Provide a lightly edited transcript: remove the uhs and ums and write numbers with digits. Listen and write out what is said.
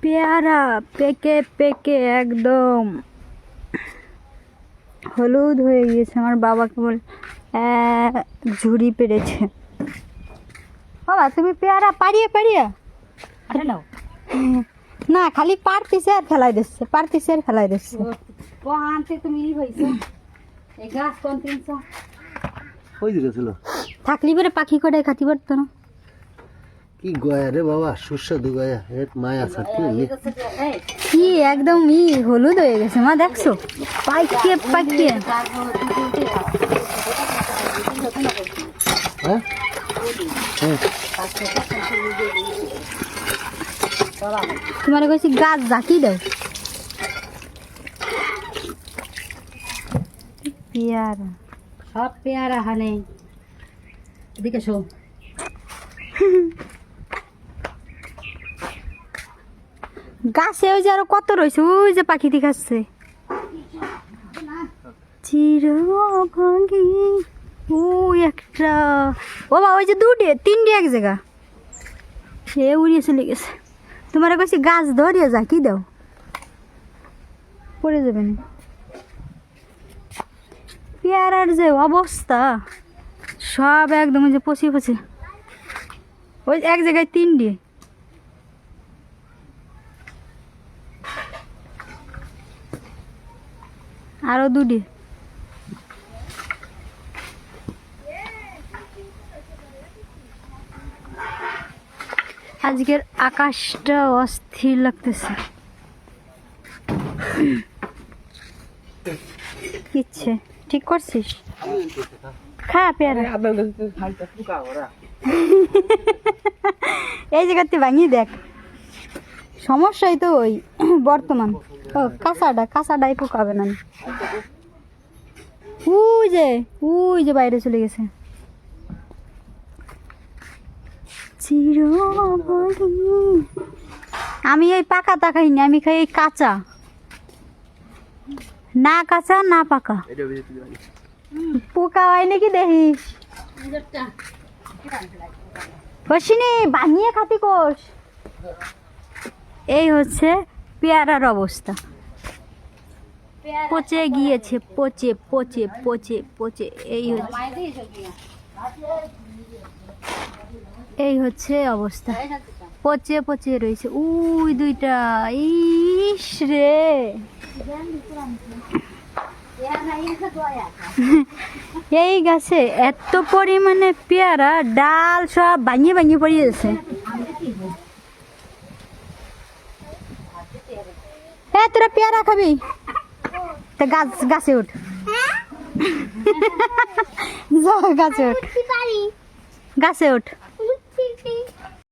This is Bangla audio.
পেয়ারা পেকে পেকে একদম হলুদ হয়ে গিয়েছে। আমার বাবা কেবল ঝুড়ি পেরেছে। বাবা তুমি পেয়ারা পারিয়ে পারিয়ে নাও না খালি পারতিছে আর ফেলাই দিচ্ছে, পারতিছে আর ফেলাই দিচ্ছে। কোনতে তুমি হইছো এই গাছ কোন তিনছো ওই দিকে ছিল থাকলি পরে পাখি করে খাতি পারতো না। কি গয়া রে বাবা, সুস্বাদু গয়া, এক মায়া থাকতে কি একদম হলুদ হয়ে গেছে মা, দেখছো পাইকিয়ে পাইকিয়ে। হ্যাঁ তোমার কইছি গাছ জাকি দাও। পেয়ারা সব পেয়ারা হানে এদিকে শো গাছে ওই যে আরো কত রয়েছে, ওই যে পাখি দেখাচ্ছে চিরভাগী। ওই একটা বাবা, ওই যে দুটে তিনটে এক জায়গা সে উড়িয়ে চলে গেছে। তোমার কাছে গাছ ধরিয়ে যা কি দাও, পড়ে যাবে না। পেয়ারার যে অবস্থা সব একদম যে পচে পচে, ওই এক জায়গায় তিনটে, আরো দুটি। আজকের আকাশটা অস্থির লাগতেছে। ইচ্ছে ঠিক করছিস, খা পেয়ারা। এই জায়গাতে ভাঙিয়ে দেখ, সমস্যাই তো ওই বর্তমান। ও কাঁচাটাই পোকাবে না। ওই যে বাইরে চলে গেছে। আমি এই পাকাটা খাইনি, আমি খাই এই কাঁচা, না কাঁচা না পাকা। পোকা হয় নাকি দেখিস, হসিনি বানিয়ে খাতি কোষ। এই হচ্ছে পেয়ারার অবস্থা, পচে গিয়েছে, পচে পচে পচে পচে। এই হচ্ছে অবস্থা, পচে পচে রয়েছে। ওই দুইটা, ইস রে, এই গাছে এত পরিমাণে পেয়ারা, ডাল সব ভাঙিয়ে ভাঙিয়ে পড়ে যাচ্ছে। তোরা পেয়ারা খাবি তা গাছে উঠ, গাছে উঠ, গাছে উঠ।